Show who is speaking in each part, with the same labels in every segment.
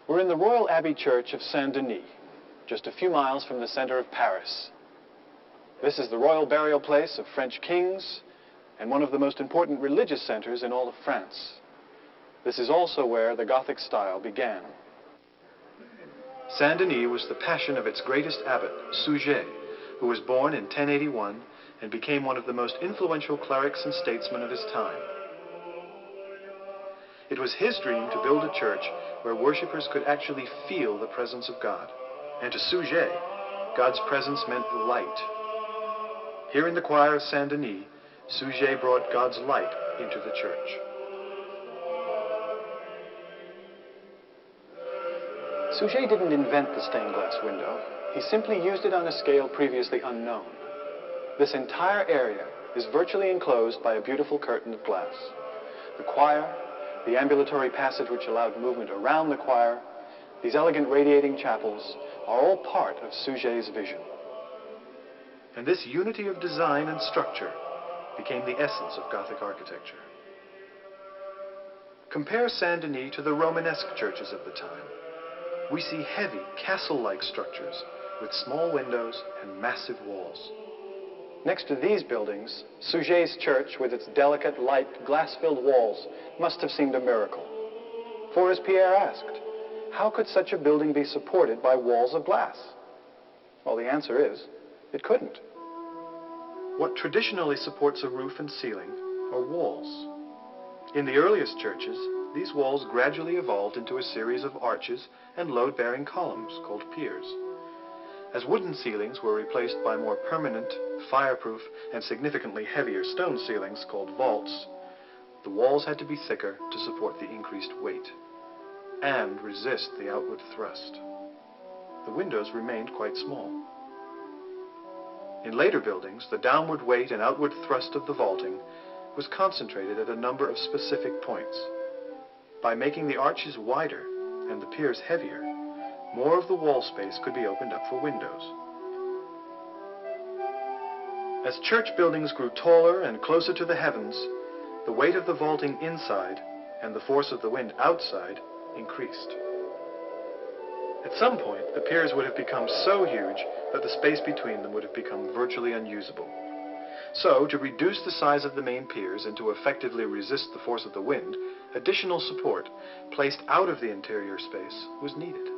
Speaker 1: We're in the Royal Abbey Church of Saint-Denis, just a few miles from the center of Paris. This is the royal burial place of French kings and one of the most important religious centers in all of France. This is also where the Gothic style began. Saint-Denis was the passion of its greatest abbot, Suger, who was born in 1081 and became one of the most influential clerics and statesmen of his time. It was his dream to build a church where worshippers could actually feel the presence of God. And to Suger, God's presence meant light. Here in the choir of Saint-Denis, Suger brought God's light into the church. Suger didn't invent the stained glass window. He simply used it on a scale previously unknown. This entire area is virtually enclosed by a beautiful curtain of glass. The choir, the ambulatory passage which allowed movement around the choir, these elegant radiating chapels are all part of Suger's vision. And this unity of design and structure became the essence of Gothic architecture. Compare Saint-Denis to the Romanesque churches of the time. We see heavy, castle-like structures with small windows and massive walls. Next to these buildings, Suger's church, with its delicate, light, glass-filled walls, must have seemed a miracle. For as Pierre asked, how could such a building be supported by walls of glass? Well, the answer is, it couldn't. What traditionally supports a roof and ceiling are walls. In the earliest churches, these walls gradually evolved into a series of arches and load-bearing columns called piers. As wooden ceilings were replaced by more permanent, fireproof, and significantly heavier stone ceilings called vaults, the walls had to be thicker to support the increased weight and resist the outward thrust. The windows remained quite small. In later buildings, the downward weight and outward thrust of the vaulting was concentrated at a number of specific points. By making the arches wider and the piers heavier, more of the wall space could be opened up for windows. As church buildings grew taller and closer to the heavens, the weight of the vaulting inside and the force of the wind outside increased. At some point, the piers would have become so huge that the space between them would have become virtually unusable. So, to reduce the size of the main piers and to effectively resist the force of the wind, additional support, placed out of the interior space, was needed.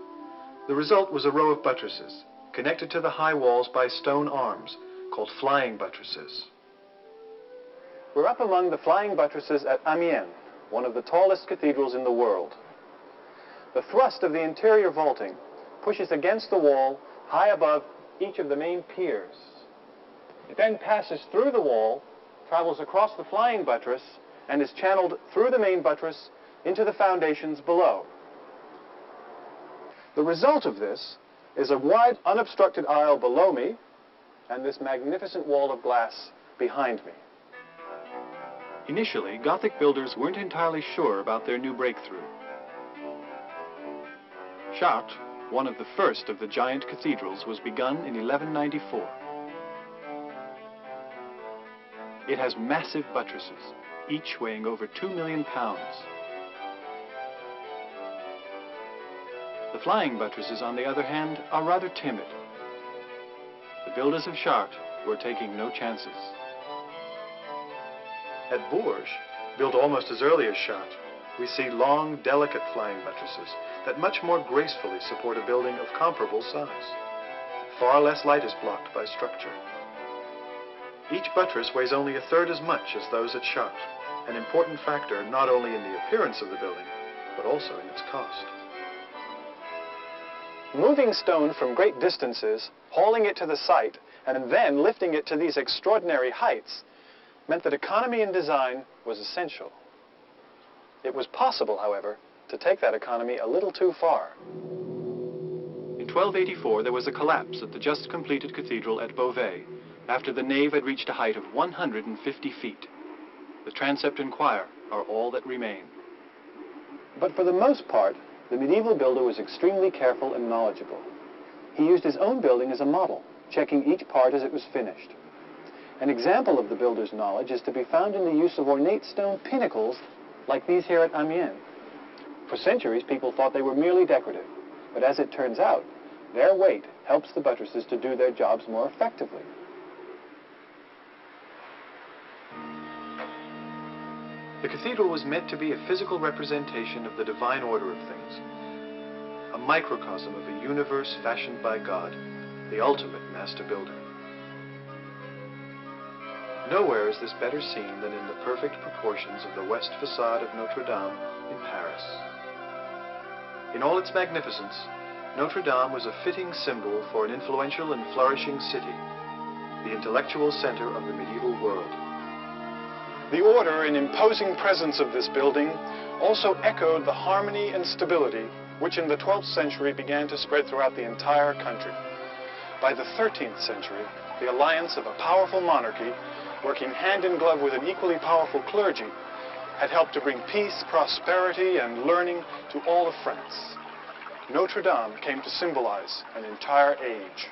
Speaker 1: The result was a row of buttresses, connected to the high walls by stone arms, called flying buttresses. We're up among the flying buttresses at Amiens, one of the tallest cathedrals in the world. The thrust of the interior vaulting pushes against the wall high above each of the main piers. It then passes through the wall, travels across the flying buttress, and is channeled through the main buttress into the foundations below. The result of this is a wide, unobstructed aisle below me and this magnificent wall of glass behind me. Initially, Gothic builders weren't entirely sure about their new breakthrough. Chartres, one of the first of the giant cathedrals, was begun in 1194. It has massive buttresses, each weighing over 2 million pounds. The flying buttresses, on the other hand, are rather timid. The builders of Chartres were taking no chances. At Bourges, built almost as early as Chartres, we see long, delicate flying buttresses that much more gracefully support a building of comparable size. Far less light is blocked by structure. Each buttress weighs only a third as much as those at Chartres, an important factor not only in the appearance of the building, but also in its cost. Moving stone from great distances, hauling it to the site, and then lifting it to these extraordinary heights meant that economy in design was essential. It was possible, however, to take that economy a little too far. In 1284, there was a collapse at the just completed cathedral at Beauvais, after the nave had reached a height of 150 feet. The transept and choir are all that remain. But for the most part, the medieval builder was extremely careful and knowledgeable. He used his own building as a model, checking each part as it was finished. An example of the builder's knowledge is to be found in the use of ornate stone pinnacles like these here at Amiens.
Speaker 2: For centuries, people thought they were merely decorative, but as it turns out, their weight helps the buttresses to do their jobs more effectively.
Speaker 1: The cathedral was meant to be a physical representation of the divine order of things, a microcosm of a universe fashioned by God, the ultimate master builder. Nowhere is this better seen than in the perfect proportions of the west facade of Notre Dame in Paris. In all its magnificence, Notre Dame was a fitting symbol for an influential and flourishing city, the intellectual center of the medieval world. The order and imposing presence of this building also echoed the harmony and stability which in the 12th century began to spread throughout the entire country. By the 13th century, the alliance of a powerful monarchy working hand in glove with an equally powerful clergy had helped to bring peace, prosperity, and learning to all of France. Notre Dame came to symbolize an entire age.